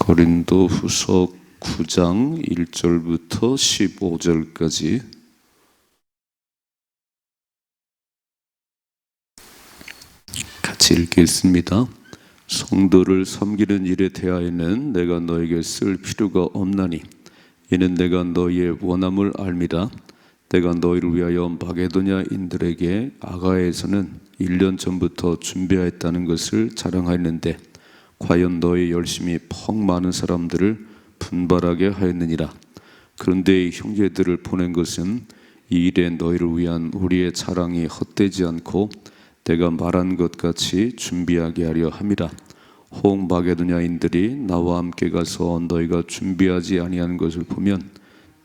고린도후서 9장 1절부터 15절까지 같이 읽겠습니다. 성도를 섬기는 일에 대하여는 내가 너에게 쓸 필요가 없나니 이는 내가 너희의 원함을 알미라. 내가 너희를 위하여 마게도냐인들에게 아가야에서는 1년 전부터 준비하였다는 것을 자랑하였는데 과연 너의 열심이 퍽 많은 사람들을 분발하게 하였느니라. 그런데 이 형제들을 보낸 것은 이 일에 너희를 위한 우리의 자랑이 헛되지 않고 내가 말한 것 같이 준비하게 하려 함이라. 혹 마게도냐인들이 나와 함께 가서 너희가 준비하지 아니한 것을 보면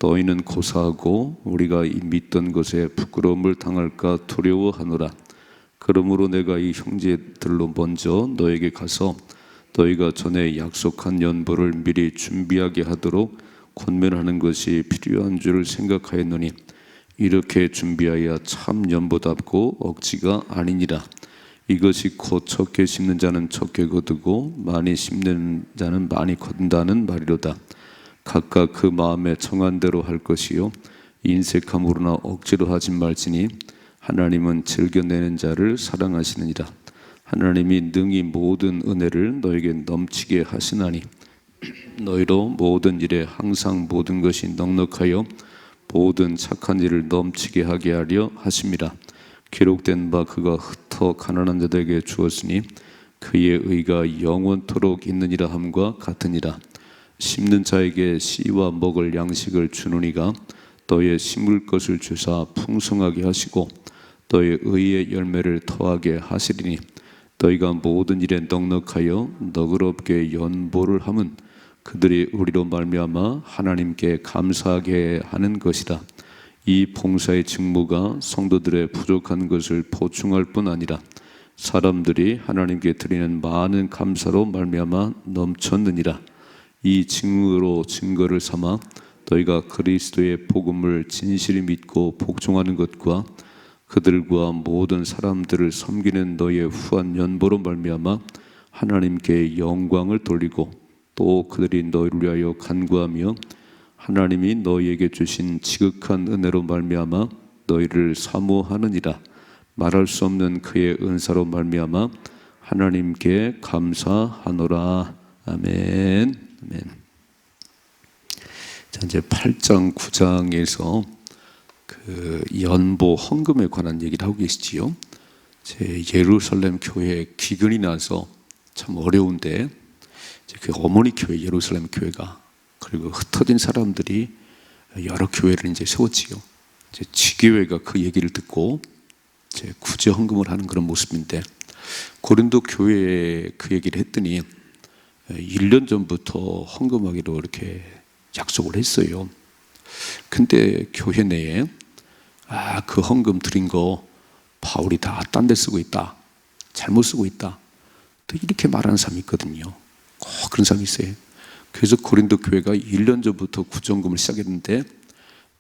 너희는 고사하고 우리가 이 믿던 것에 부끄러움을 당할까 두려워하노라. 그러므로 내가 이 형제들로 먼저 너에게 가서 너희가 전에 약속한 연보를 미리 준비하게 하도록 권면하는 것이 필요한 줄을 생각하였노니 이렇게 준비하여 참 연보답고 억지가 아니니라. 이것이 곧 적게 심는 자는 적게 거두고 많이 심는 자는 많이 거둔다는 말이로다. 각각 그 마음에 정한 대로 할 것이요 인색함으로나 억지로 하지 말지니 하나님은 즐겨내는 자를 사랑하시느니라. 하나님이 능히 모든 은혜를 너에게 넘치게 하시나니 너희로 모든 일에 항상 모든 것이 넉넉하여 모든 착한 일을 넘치게 하게 하려 하심이라. 기록된 바 그가 흩어 가난한 자들에게 주었으니 그의 의가 영원토록 있느니라 함과 같으니라. 심는 자에게 씨와 먹을 양식을 주노니가 너의 심을 것을 주사 풍성하게 하시고 너의 의의 열매를 더하게 하시리니 너희가 모든 일에 넉넉하여 너그럽게 연보를 함은 그들이 우리로 말미암아 하나님께 감사하게 하는 것이라. 이 봉사의 직무가 성도들의 부족한 것을 보충할 뿐 아니라 사람들이 하나님께 드리는 많은 감사로 말미암아 넘쳤느니라. 이 직무로 증거를 삼아 너희가 그리스도의 복음을 진실히 믿고 복종하는 것과 그들과 모든 사람들을 섬기는 너희의 후한 연보로 말미암아 하나님께 영광을 돌리고 또 그들이 너희를 위하여 간구하며 하나님이 너희에게 주신 지극한 은혜로 말미암아 너희를 사모하느니라. 말할 수 없는 그의 은사로 말미암아 하나님께 감사하노라. 아멘. 아멘. 자, 이제 8장 9장에서 그 연보 헌금에 관한 얘기를 하고 계시지요. 제 예루살렘 교회에 기근이 나서 참 어려운데 그 어머니 교회 예루살렘 교회가 그리고 흩어진 사람들이 여러 교회를 이제 세웠지요. 이제 지교회가 그 얘기를 듣고 이제 구제 헌금을 하는 그런 모습인데 고린도 교회에 그 얘기를 했더니 1년 전부터 헌금하기로 이렇게 약속을 했어요. 근데 교회 내에 그 헌금 드린 거 바울이 다 딴 데 쓰고 있다, 잘못 쓰고 있다, 또 이렇게 말하는 사람이 있거든요. 꼭 그런 사람이 있어요. 그래서 고린도 교회가 1년 전부터 구정금을 시작했는데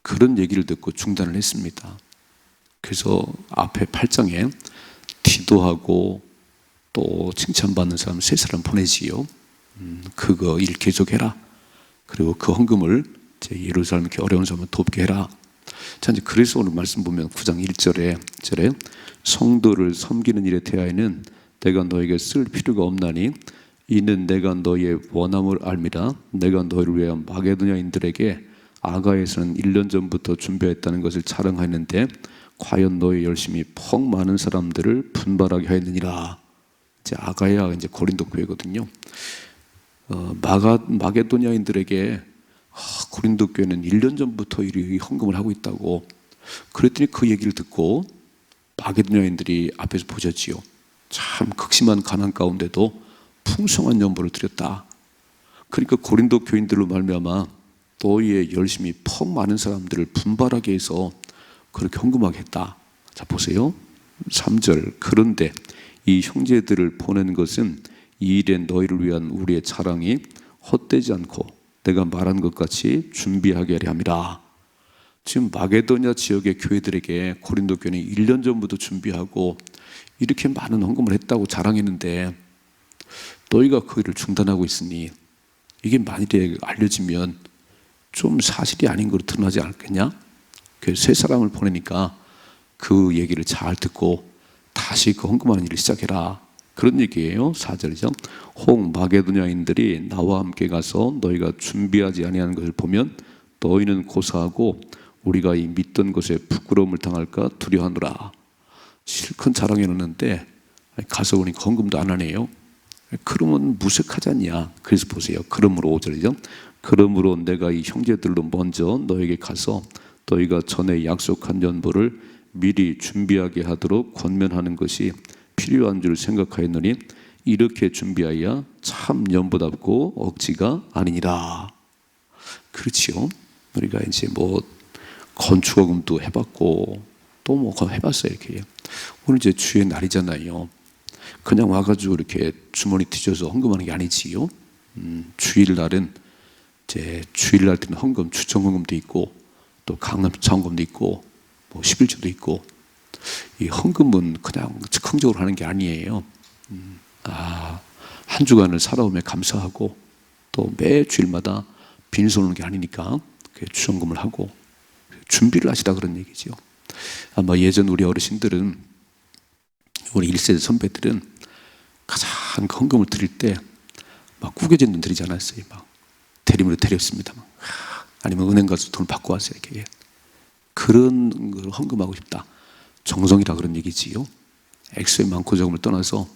그런 얘기를 듣고 중단을 했습니다. 그래서 앞에 8장에 기도하고 또 칭찬받는 사람 3사람 보내지요. 그거 일 계속해라. 그리고 그 헌금을 예루살렘 이렇게 어려운 사람을 돕게 해라. 자, 이제 그래서 오늘 말씀 보면 9장 1절에 성도를 섬기는 일에 대하여는 내가 너에게 쓸 필요가 없나니 이는 내가 너희의 원함을 알미라. 내가 너희를 위하여 마게도냐인들에게 아가야에서는 1년 전부터 준비했다는 것을 자랑하였는데 과연 너희 열심히 퍽 많은 사람들을 분발하게 하였느니라. 이제 아가야 이제 고린도 교회거든요. 마게도냐인들에게 고린도 교회는 1년 전부터 이 헌금을 하고 있다고. 그랬더니 그 얘기를 듣고 마게도냐인들이 앞에서 보셨지요. 참 극심한 가난 가운데도 풍성한 연보를 드렸다. 그러니까 고린도 교인들로 말미암아 너희의 열심히 퍽 많은 사람들을 분발하게 해서 그렇게 헌금하게 했다. 자, 보세요. 3절. 그런데 이 형제들을 보내는 것은 이 일에 너희를 위한 우리의 자랑이 헛되지 않고 내가 말한 것 같이 준비하게 하려 함이라. 지금 마게도냐 지역의 교회들에게 고린도 교회는 1년 전부터 준비하고 이렇게 많은 헌금을 했다고 자랑했는데 너희가 그 일을 중단하고 있으니 이게 만일에 알려지면 좀 사실이 아닌 걸로 드러나지 않겠냐? 그래서 세 사람을 보내니까 그 얘기를 잘 듣고 다시 그 헌금하는 일을 시작해라. 그런 얘기예요. 4절이죠. 혹 마게도냐인들이 나와 함께 가서 너희가 준비하지 아니하는 것을 보면 너희는 고사하고 우리가 이 믿던 것에 부끄러움을 당할까 두려워하노라. 실컷 자랑해 놓는데 가서 보니까 헌금도 안 하네요. 그러면 무색하지 않냐. 그래서 보세요. 그러므로 5절이죠. 그러므로 내가 이 형제들로 먼저 너에게 가서 너희가 전에 약속한 연보를 미리 준비하게 하도록 권면하는 것이 필요한 줄 생각하였느니 이렇게 준비하여 참 연보답고 억지가 아니니라. 그렇지요. 우리가 이제 뭐 건축허금도 해봤고 또 뭐 해봤어요. 이렇게 오늘 이제 주의 날이잖아요. 그냥 와가지고 이렇게 주머니 뒤져서 헌금하는 게 아니지요. 주일날은 이제 주일날 때는 헌금, 추첨헌금도 있고 또 강남차헌금도 있고 뭐 11조도 있고 이 헌금은 그냥 즉흥적으로 하는 게 아니에요. 한 주간을 살아오며 감사하고 또 매 주일마다 빈손 오는 게 아니니까 추첨금을 하고 준비를 하시다 그런 얘기죠. 아마 예전 우리 어르신들은 우리 1세대 선배들은 가장 그 헌금을 드릴 때 막 구겨진 돈 드리지 않았어요. 막 대림으로 드렸습니다. 아니면 은행 가서 돈 받고 왔어요. 이렇게. 그런 걸 헌금하고 싶다. 정성이라 그런 얘기지요. 액수의 많고 적음을 떠나서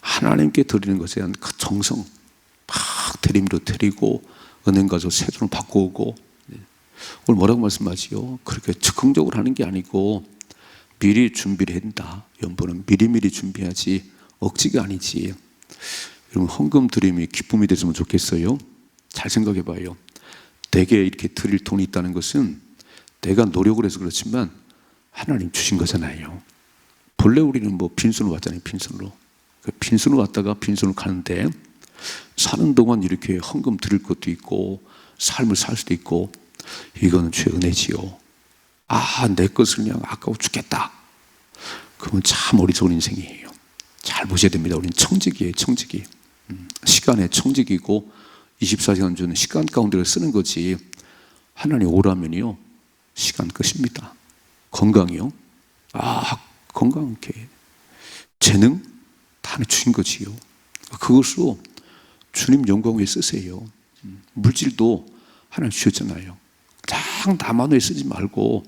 하나님께 드리는 것에 대한 그 정성, 막 대림으로 드리고 은행 가서 새 돈을 받고 오고. 오늘 뭐라고 말씀하지요? 그렇게 즉흥적으로 하는 게 아니고 미리 준비를 한다. 연보는 미리미리 준비하지 억지가 아니지. 여러분 헌금 드림이 기쁨이 됐으면 좋겠어요. 잘 생각해 봐요. 내게 이렇게 드릴 돈이 있다는 것은 내가 노력을 해서 그렇지만 하나님 주신 거잖아요. 본래 우리는 뭐 빈손으로 왔잖아요. 빈손으로. 빈손으로 왔다가 빈손으로 가는데 사는 동안 이렇게 헌금 드릴 것도 있고 삶을 살 수도 있고 이거는 주의 은혜지요. 내 것을 그냥 아까워 죽겠다. 그건 참 어리석은 인생이에요. 잘 보셔야 됩니다. 우리는 청직이에요. 청직이. 시간의 청직이고 24시간 주는 시간 가운데를 쓰는 거지. 하나님 오라면요 시간 끝입니다. 건강이요. 건강 이렇게 재능 다 주신 거지요. 그것으로 주님 영광 위에 쓰세요. 물질도 하나님 주셨잖아요. 딱 나만 위해 쓰지 말고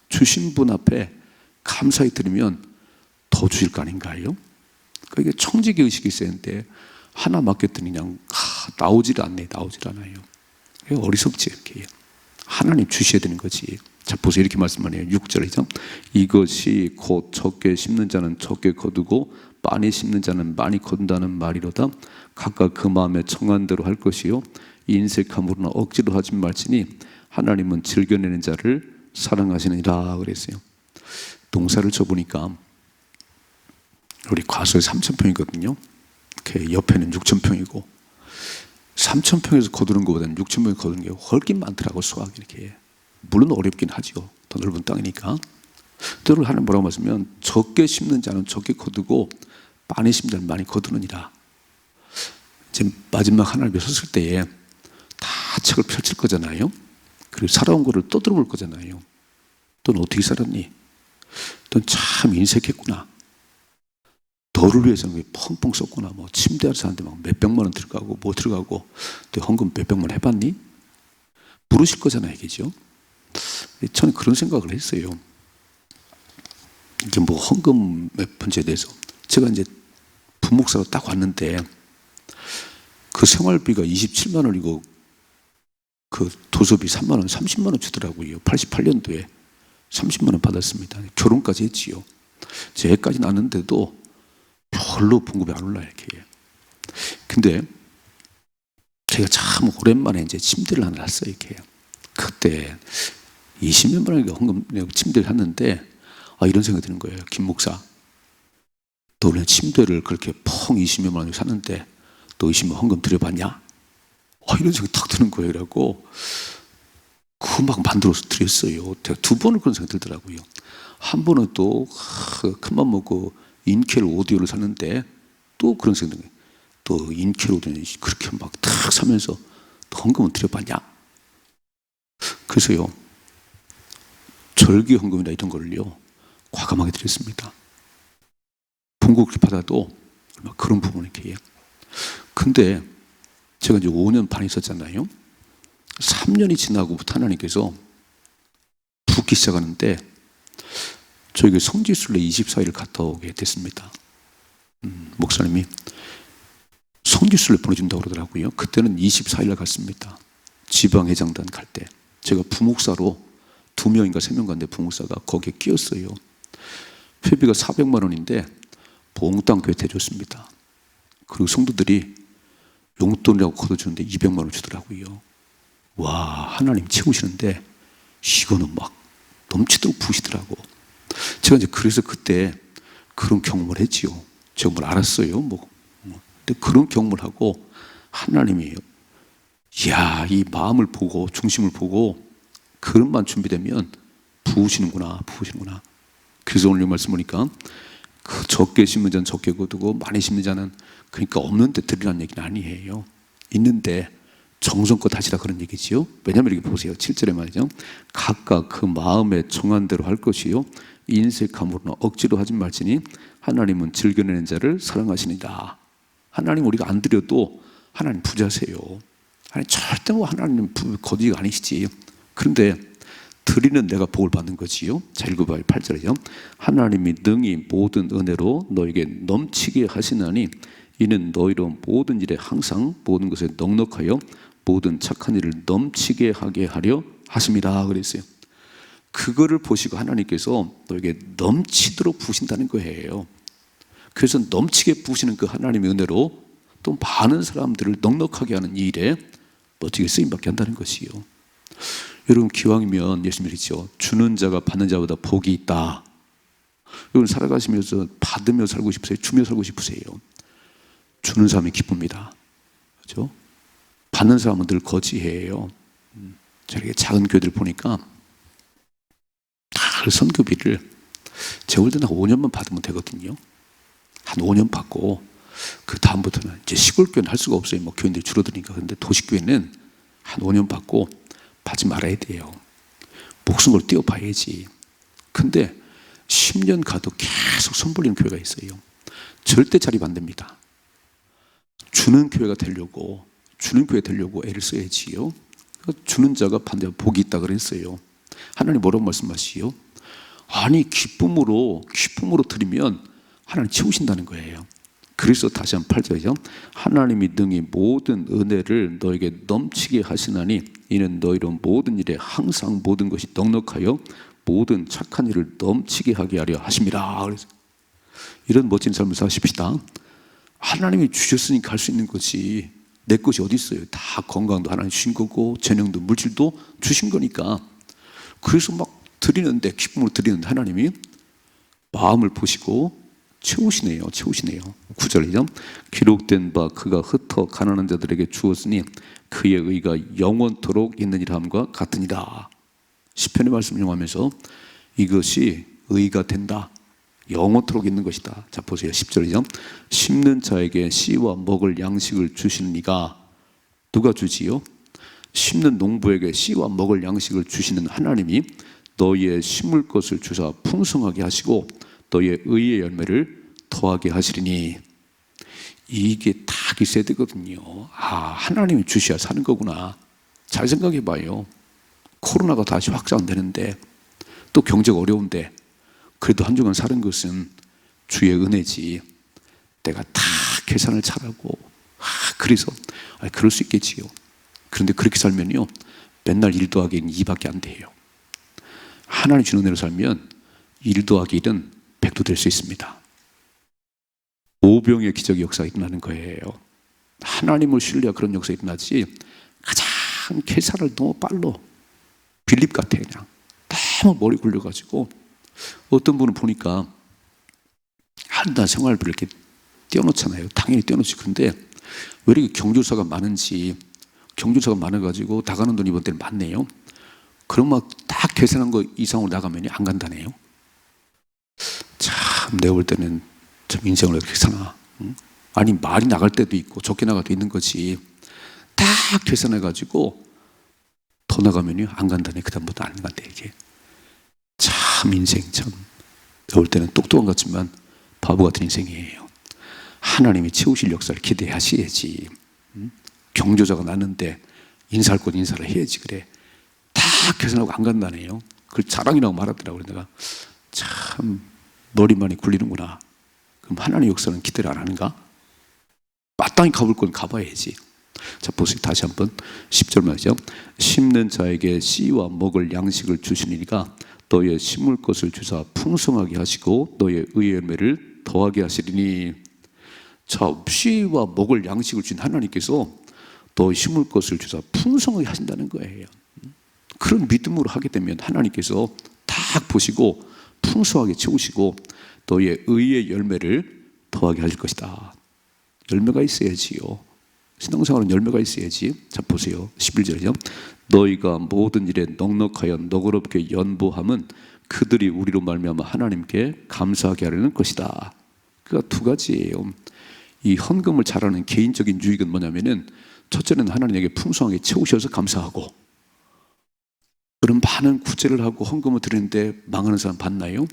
주신 분 앞에 감사히 드리면 더 주실 거 아닌가요? 그게 청지기 의식이 있어야 하는데 하나 맡겼더니 그냥 나오질 않네. 나오질 않아요. 어리석지 이렇게. 하나님 주셔야 되는 거지. 자 보세요. 이렇게 말씀하네요. 6절이죠. 이것이 곧 적게 심는 자는 적게 거두고 많이 심는 자는 많이 거둔다는 말이로다. 각각 그 마음에 청한 대로 할 것이요 인색함으로나 억지로 하지 말지니 하나님은 즐겨내는 자를 사랑하시느니라 그랬어요. 농사를 쳐보니까 우리 과수에 3,000평이거든요. 옆에는 6,000평이고 3,000평에서 거두는 것보다는 6,000평에 거두는 게 훨씬 많더라고. 수확이 이렇게. 물론 어렵긴 하죠. 더 넓은 땅이니까. 또를 하는 뭐라고 말씀하면 적게 심는 자는 적게 거두고 많이 심는 자는 많이 거두느니라. 이제 마지막 하나님이 섰을 때에 다 책을 펼칠 거잖아요. 그리고 살아온 거를 떠들어볼 거잖아요. 너는 어떻게 살았니? 넌 참 인색했구나. 너를 위해서는 펑펑 썼구나. 뭐 침대를 사는데 막 몇백만 원 들어가고 뭐 들어가고 너 헌금 몇백만 원 해봤니? 물으실 거잖아요. 이게죠. 저는 그런 생각을 했어요. 이게 뭐 헌금 몇 번째에 대해서 제가 이제 부목사로 딱 왔는데 그 생활비가 27만 원이고 그 도서비 3만 원, 30만 원 주더라고요. 88년도에 30만 원 받았습니다. 결혼까지 했지요. 제 애까지 낳았는데도 별로 봉급이 안 올라요. 이렇게. 근데 제가 참 오랜만에 이제 침대를 하나 샀어요. 이렇게. 그때 20몇만 원인가 헌금 내고 침대를 샀는데 이런 생각이 드는 거예요. 김 목사, 너는 침대를 그렇게 펑 20몇만 원을 샀는데 너 20만 헌금 드려봤냐? 이런 생각이 탁 드는 거예요. 그래갖고 그 막 만들어서 드렸어요. 제가 두 번을 그런 생각이 들더라고요. 한 번은 또 큰맘 먹고 인켈 오디오를 샀는데 또 그런 생각이 또 인켈 오디오는 그렇게 막 탁 사면서 헌금은 드려봤냐? 그래서요, 절기 헌금이나 이런 거를요 과감하게 드렸습니다. 본국을 받아도 그런 부분을 이렇게 해요. 근데 제가 이제 5년 반 있었잖아요. 3년이 지나고부터 하나님께서 붓기 시작하는데 저에게 성지순례 24일을 갔다 오게 됐습니다. 목사님이 성지순례 보내준다고 그러더라고요. 그때는 24일날 갔습니다. 지방회장단 갈 때 제가 부목사로 2명인가 3명 갔는데 부목사가 거기에 끼었어요. 회비가 400만 원인데 몽땅 교회에 줬습니다. 그리고 성도들이 용돈이라고 걷어주는데 200만 원 주더라고요. 와, 하나님 채우시는데 이거는 막 넘치도록 부으시더라고. 제가 이제 그래서 그때 그런 경험을 했지요. 제가 뭘 알았어요. 근데 그런 경험을 하고 하나님이 이야, 이 마음을 보고 중심을 보고 그릇만 준비되면 부으시는구나. 그래서 오늘 이 말씀 보니까 그 적게 심는 자는 적게 거두고 많이 심는 자는 그러니까 없는데 드리라는 얘기는 아니에요. 있는데 정성껏 하시라 그런 얘기지요. 왜냐하면 이렇게 보세요. 7절에 말이죠. 각각 그 마음에 정한 대로 할 것이요 인색함으로나 억지로 하지 말지니 하나님은 즐겨내는 자를 사랑하시니라. 하나님 우리가 안 드려도 하나님 부자세요. 아니 절대 하나님 거지가 아니시지. 그런데 드리는 내가 복을 받는 거지요. 자, 읽어봐요. 8절이죠. 하나님이 능히 모든 은혜로 너에게 넘치게 하시나니 이는 너희로 모든 일에 항상 모든 것에 넉넉하여 모든 착한 일을 넘치게 하게 하려 하심이라 그랬어요. 그거를 보시고 하나님께서 너에게 넘치도록 부으신다는 거예요. 그래서 넘치게 부으시는 그 하나님의 은혜로 또 많은 사람들을 넉넉하게 하는 이 일에 멋지게 쓰임받게 한다는 것이요. 여러분 기왕이면 예수님이 그랬죠. 주는 자가 받는 자보다 복이 있다. 여러분 살아가시면서 받으며 살고 싶으세요? 주며 살고 싶으세요? 주는 사람이 기쁩니다. 그렇죠? 받는 사람은 늘 거지해요. 저렇게 작은 교회들 보니까 다 선교비를 제가 볼 때는 한 5년만 받으면 되거든요. 한 5년 받고 그 다음부터는 이제 시골 교회는 할 수가 없어요. 뭐 교인들이 줄어드니까. 그런데 도시교회는 한 5년 받고 받지 말아야 돼요. 목숨 걸 뛰어봐야지. 근데 10년 가도 계속 손 벌리는 교회가 있어요. 절대 자립 안 됩니다. 주는 교회가 되려고, 주는 교회 되려고 애를 써야지요. 주는 자가 반대로 복이 있다 그랬어요. 하나님 뭐라고 말씀하시요? 아니 기쁨으로 드리면 하나님 채우신다는 거예요. 그래서 다시 한 8절이죠. 하나님이 능히 모든 은혜를 너에게 넘치게 하시나니 이는 너희로 모든 일에 항상 모든 것이 넉넉하여 모든 착한 일을 넘치게 하게 하려 하심이라. 그래서 이런 멋진 삶을 사십시다. 하나님이 주셨으니까 할 수 있는 거지 내 것이 어디 있어요. 다 건강도 하나님 주신 거고 재능도 물질도 주신 거니까. 그래서 막 드리는데 기쁨으로 드리는데 하나님이 마음을 보시고 채우시네요. 9절이죠. 기록된 바 그가 흩어 가난한 자들에게 주었으니 그의 의가 영원토록 있느니라 함과 같으니라. 시편의 말씀 인용하면서 이것이 의가 된다. 영원토록 있는 것이다. 자 보세요. 10절이죠. 심는 자에게 씨와 먹을 양식을 주시는 이가 누가 주지요? 심는 농부에게 씨와 먹을 양식을 주시는 하나님이 너희의 심을 것을 주사 풍성하게 하시고 너희의 의의 열매를 더하게 하시리니. 이게 다 기세되거든요. 아, 하나님이 주셔야 사는 거구나. 잘 생각해 봐요. 코로나가 다시 확산되는데 또 경제가 어려운데 그래도 한 주간 사는 것은 주의 은혜지. 내가 다 계산을 잘하고 그래서 그럴 수 있겠지요. 그런데 그렇게 살면요 맨날 1 더하기 2밖에 안 돼요. 하나님 주는 은혜로 살면 1 더하기 1은 100도 될 수 있습니다. 오병의 기적의 역사가 일어나는 거예요. 하나님을 신뢰하 그런 역사가 일어나지. 가장 계산을 너무 빨로 빌립 같아. 그냥 너무 머리 굴려가지고 어떤 분은 보니까 한 달 생활비를 이렇게 떼어놓잖아요. 당연히 떼어놓지. 근데 왜 이렇게 경조사가 많은지, 경조사가 많아가지고 나가는 돈이 이번 때는 많네요. 그럼 막 딱 계산한 거 이상으로 나가면 안 간다네요. 참 내가 볼 때는 참 인생을 어떻게 사나. 아니 말이 나갈 때도 있고 적게 나갈 때도 있는 거지. 딱 계산해가지고 더 나가면요 안 간다네. 그다음부터 안 간대. 이게 참 인생 참 배울 때는 똑똑한 것 같지만 바보 같은 인생이에요. 하나님이 채우실 역사를 기대하셔야지. 경조자가 났는데 인사할 건 인사를 해야지. 그래 딱 계산하고 안 간다네요. 그걸 자랑이라고 말하더라고요. 내가 참 머리만이 굴리는구나. 그럼 하나님의 역사는 기대를 안 하는가? 마땅히 가볼 건 가봐야지. 자 보세요. 다시 한번 10절 말이죠. 심는 자에게 씨와 먹을 양식을 주시니까 너의 심을 것을 주사 풍성하게 하시고 너의 의의 열매를 더하게 하시리니. 자 씨와 먹을 양식을 주신 하나님께서 너의 심을 것을 주사 풍성하게 하신다는 거예요. 그런 믿음으로 하게 되면 하나님께서 딱 보시고 풍성하게 채우시고 너의 의의 열매를 더하게 하실 것이다. 열매가 있어야지요. 신앙생활은 열매가 있어야지. 자 보세요. 11절이죠. 너희가 모든 일에 넉넉하여 너그럽게 연보함은 그들이 우리로 말미암아 하나님께 감사하게 하려는 것이다. 그가 두 가지예요. 이 헌금을 잘하는 개인적인 유익은 뭐냐면은 첫째는 하나님에게 풍성하게 채우셔서 감사하고. 그럼 많은 구제를 하고 헌금을 드리는데 망하는 사람 봤나요?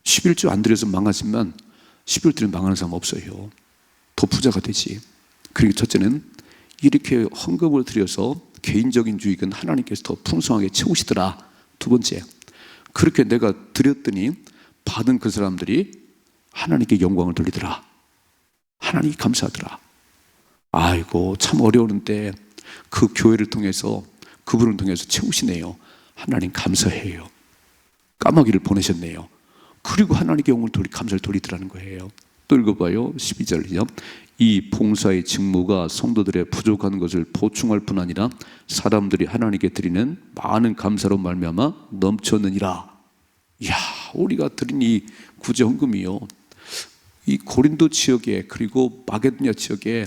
11조 안 드려서 망하지만 11조 드리면 망하는 사람 없어요. 더 부자가 되지. 그리고 첫째는 이렇게 헌금을 드려서 개인적인 유익은 하나님께서 더 풍성하게 채우시더라. 두 번째, 그렇게 내가 드렸더니 받은 그 사람들이 하나님께 영광을 돌리더라. 하나님께 감사하더라. 아이고 참 어려우는데 그 교회를 통해서 그분을 통해서 채우시네요. 하나님 감사해요. 까마귀를 보내셨네요. 그리고 하나님께 영광을 감사를 돌리더라는 거예요. 또 읽어봐요. 12절이죠. 이 봉사의 직무가 성도들의 부족한 것을 보충할 뿐 아니라 사람들이 하나님께 드리는 많은 감사로 말미암아 넘쳤느니라. 이야, 우리가 드린 이 구제 헌금이요, 이 고린도 지역에 그리고 마게도냐 지역에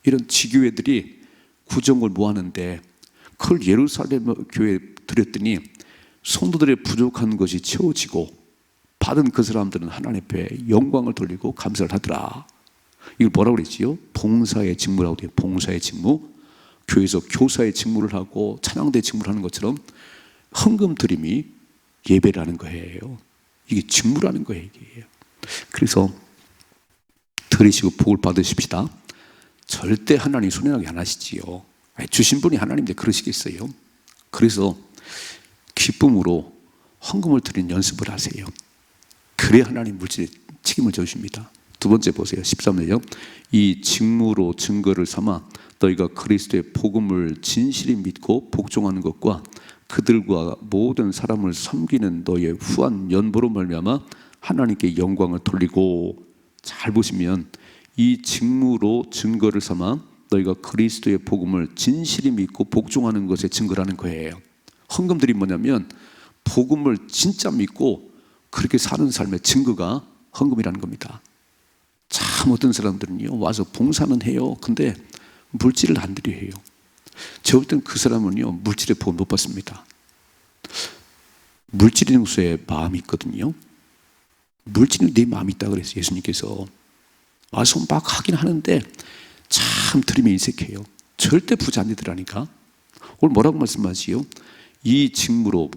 이런 지교회들이 구정을 모았는데 그걸 예루살렘 교회에 드렸더니 성도들의 부족한 것이 채워지고 받은 그 사람들은 하나님 앞에 영광을 돌리고 감사를 하더라. 이걸 뭐라고 그랬지요? 봉사의 직무라고 해요. 봉사의 직무. 교회에서 교사의 직무를 하고 찬양대 직무를 하는 것처럼 헌금 드림이 예배라는 거예요. 이게 직무라는 거예요. 이게. 그래서 드리시고 복을 받으십시다. 절대 하나님 손해나게 안 하시지요. 주신 분이 하나님인데 그러시겠어요? 그래서 기쁨으로 헌금을 드리는 연습을 하세요. 그래야 하나님 물질에 책임을 져주십니다. 두 번째 보세요. 13절이요. 이 직무로 증거를 삼아 너희가 그리스도의 복음을 진실히 믿고 복종하는 것과 그들과 모든 사람을 섬기는 너희의 후한 연보로 말미암아 하나님께 영광을 돌리고. 잘 보시면 이 직무로 증거를 삼아 너희가 그리스도의 복음을 진실히 믿고 복종하는 것의 증거라는 거예요. 헌금들이 뭐냐면 복음을 진짜 믿고 그렇게 사는 삶의 증거가 헌금이라는 겁니다. 참 어떤 사람들은요 와서 봉사는 해요. 근데 물질을 안 드려요. 제가 볼 때는 그 사람은요 물질의 복을 못 받습니다. 물질의 능수에 마음이 있거든요. 물질은 내 마음이 있다 그랬어요. 예수님께서 와서 막 하긴 하는데 참 드림에 인색해요. 절대 부자 안 되더라니까. 오늘 뭐라고 말씀하지요? 이 직무로,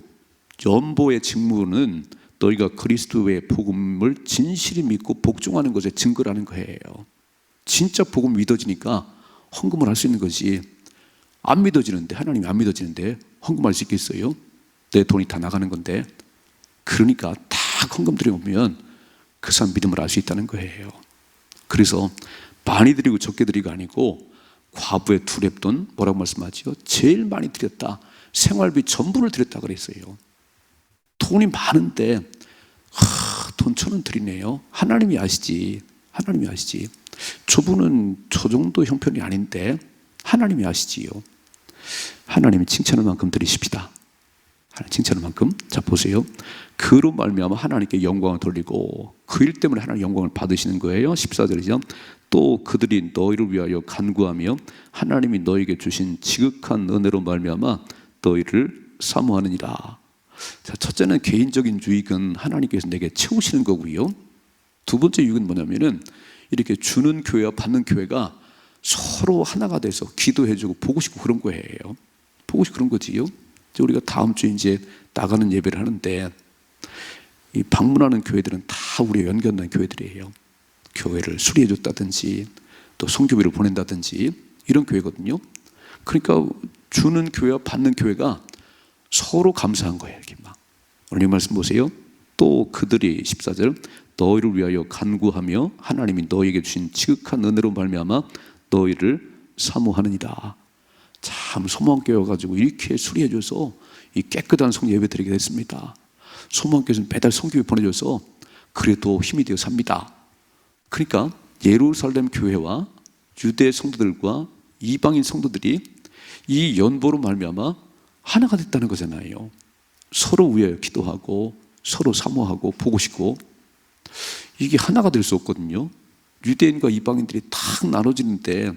연보의 직무는 너희가 그리스도의 복음을 진실히 믿고 복종하는 것의 증거라는 거예요. 진짜 복음 믿어지니까 헌금을 할 수 있는 거지. 안 믿어지는데, 하나님이 안 믿어지는데 헌금할 수 있겠어요? 내 돈이 다 나가는 건데. 그러니까 딱 헌금 드려오면 그 사람 믿음을 알 수 있다는 거예요. 그래서 많이 드리고 적게 드리고 아니고 과부의 두렙돈 뭐라고 말씀하지요? 제일 많이 드렸다. 생활비 전부를 드렸다 그랬어요. 돈이 많은데 돈 1,000원 드리네요. 하나님이 아시지. 하나님이 아시지. 저분은 저 정도 형편이 아닌데 하나님이 아시지요. 하나님이 칭찬할 만큼 드리십시다. 칭찬할 만큼. 자 보세요. 그로 말미암아 하나님께 영광을 돌리고 그 일 때문에 하나님 영광을 받으시는 거예요. 14절이죠. 또 그들이 너희를 위하여 간구하며 하나님이 너희에게 주신 지극한 은혜로 말미암아 너희를 사모하느니라. 자, 첫째는 개인적인 유익은 하나님께서 내게 채우시는 거고요. 두 번째 유익은 뭐냐면은 이렇게 주는 교회와 받는 교회가 서로 하나가 돼서 기도해주고 보고 싶고 그런 거예요. 보고 싶고 그런 거지요. 이제 우리가 다음 주에 이제 나가는 예배를 하는데 이 방문하는 교회들은 다 우리가 연결된 교회들이에요. 교회를 수리해줬다든지 또 선교비를 보낸다든지 이런 교회거든요. 그러니까 주는 교회와 받는 교회가 서로 감사한 거예요. 이렇게 막 오늘 말씀 보세요. 또 그들이 14절 너희를 위하여 간구하며 하나님이 너희에게 주신 지극한 은혜로 말미암아 너희를 사모하느니라. 참 소망교회여가지고 이렇게 수리해줘서 이 깨끗한 성 예배 드리게 됐습니다. 소망교회에서는 매달 성교회 보내줘서 그래도 힘이 되어 삽니다. 그러니까 예루살렘 교회와 유대 성도들과 이방인 성도들이 이 연보로 말미암아 하나가 됐다는 거잖아요. 서로 위하여 기도하고 서로 사모하고 보고 싶고 이게 하나가 될 수 없거든요. 유대인과 이방인들이 탁 나눠지는데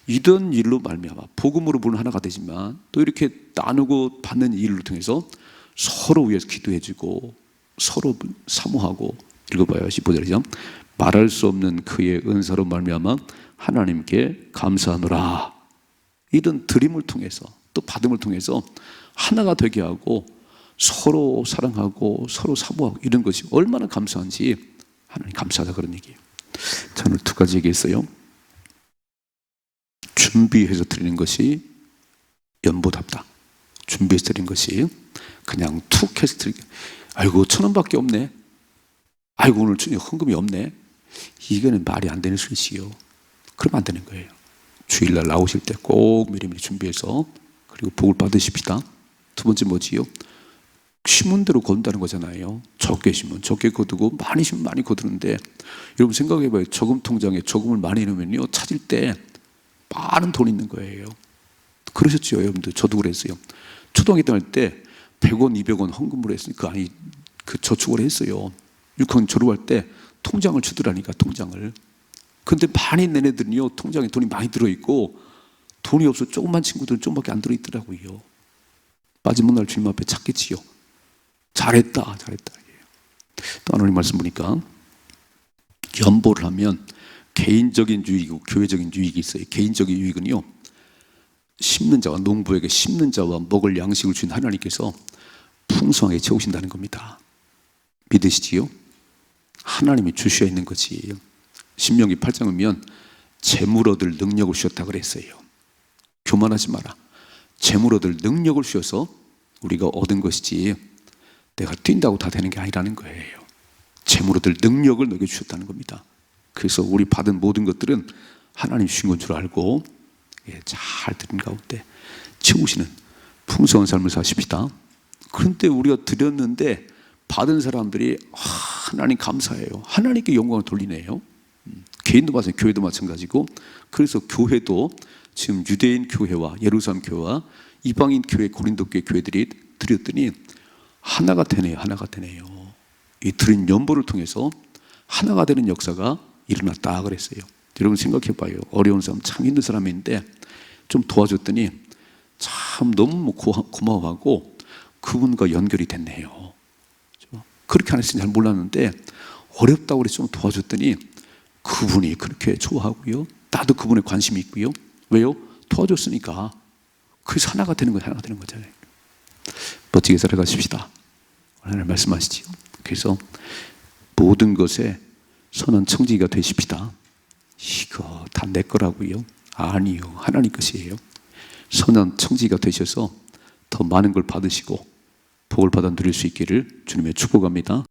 이런 일로 말미암아 복음으로 보는 하나가 되지만 또 이렇게 나누고 받는 일을 통해서 서로 위해서 기도해주고 서로 사모하고 읽어봐요. 15절이죠. 말할 수 없는 그의 은사로 말미암아 하나님께 감사하노라. 이런 드림을 통해서 또 받음을 통해서 하나가 되게 하고 서로 사랑하고 서로 사모하고 이런 것이 얼마나 감사한지 하나님 감사하다 그런 얘기예요. 저는 두 가지 얘기했어요. 준비해서 드리는 것이 연보답다. 준비해서 드리는 것이 그냥 툭 해서 드리기. 아이고 1,000원밖에 없네. 아이고 오늘 헌금이 없네. 이거는 말이 안 되는 소리지요. 그러면 안 되는 거예요. 주일날 나오실 때 꼭 미리미리 준비해서 그리고 복을 받으십시다. 두 번째 뭐지요? 심은 대로 거둔다는 거잖아요. 적게 심으면 적게 거두고 많이 심으면 많이 거두는데 여러분 생각해봐요. 저금 통장에 저금을 많이 넣으면요 찾을 때 많은 돈이 있는 거예요. 그러셨죠 여러분들. 저도 그랬어요. 초등학교 다닐 때 100원 200원 헌금을 했으니까 그 저축을 했어요. 6학년 졸업할 때 통장을 주더라니까. 통장을. 근데 많이 낸 애들은요 통장에 돈이 많이 들어있고 돈이 없어 조그만 친구들은 좀밖에 안 들어있더라고요. 마지막 날 주님 앞에 찾겠지요. 잘했다. 또 하나님 말씀 보니까 연보를 하면 개인적인 유익이고 교회적인 유익이 있어요. 개인적인 유익은요 심는 자와 농부에게 심는 자와 먹을 양식을 준 하나님께서 풍성하게 채우신다는 겁니다. 믿으시지요? 하나님이 주셔야 있는 거지. 신명기 8장 보면 재물 얻을 능력을 주셨다 그랬어요. 교만하지 마라. 재물 얻을 능력을 주셔서 우리가 얻은 것이지 내가 뛴다고 다 되는 게 아니라는 거예요. 재물 얻을 능력을 너에게 주셨다는 겁니다. 그래서 우리 받은 모든 것들은 하나님 주신 건 줄 알고 잘 드린 가운데 채우시는 풍성한 삶을 사십시다. 그런데 우리가 드렸는데 받은 사람들이 하나님 감사해요. 하나님께 영광을 돌리네요. 개인도 마찬가지고 교회도 마찬가지고 그래서 교회도 지금 유대인 교회와 예루살렘 교회와 이방인 교회 고린도 교회 교회들이 드렸더니 하나가 되네요. 하나가 되네요. 이 드린 연보를 통해서 하나가 되는 역사가 일어났다 그랬어요. 여러분 생각해 봐요. 어려운 사람 참 힘든 사람인데 좀 도와줬더니 참 너무 고마워하고 그분과 연결이 됐네요. 그렇게 안 했으면 잘 몰랐는데 어렵다고 그래서 좀 도와줬더니 그분이 그렇게 좋아하고요. 나도 그분에 관심이 있고요. 왜요? 도와줬으니까. 그래서 하나가 되는 거예요. 하나가 되는 거잖아요. 멋지게 살아가십시다. 하나님 말씀하시지요. 그래서 모든 것에 선한 청지기가 되십시다. 이거 다 내 거라고요? 아니요. 하나님 것이에요. 선한 청지기가 되셔서 더 많은 걸 받으시고 복을 받아 누릴 수 있기를 주님의 축복합니다.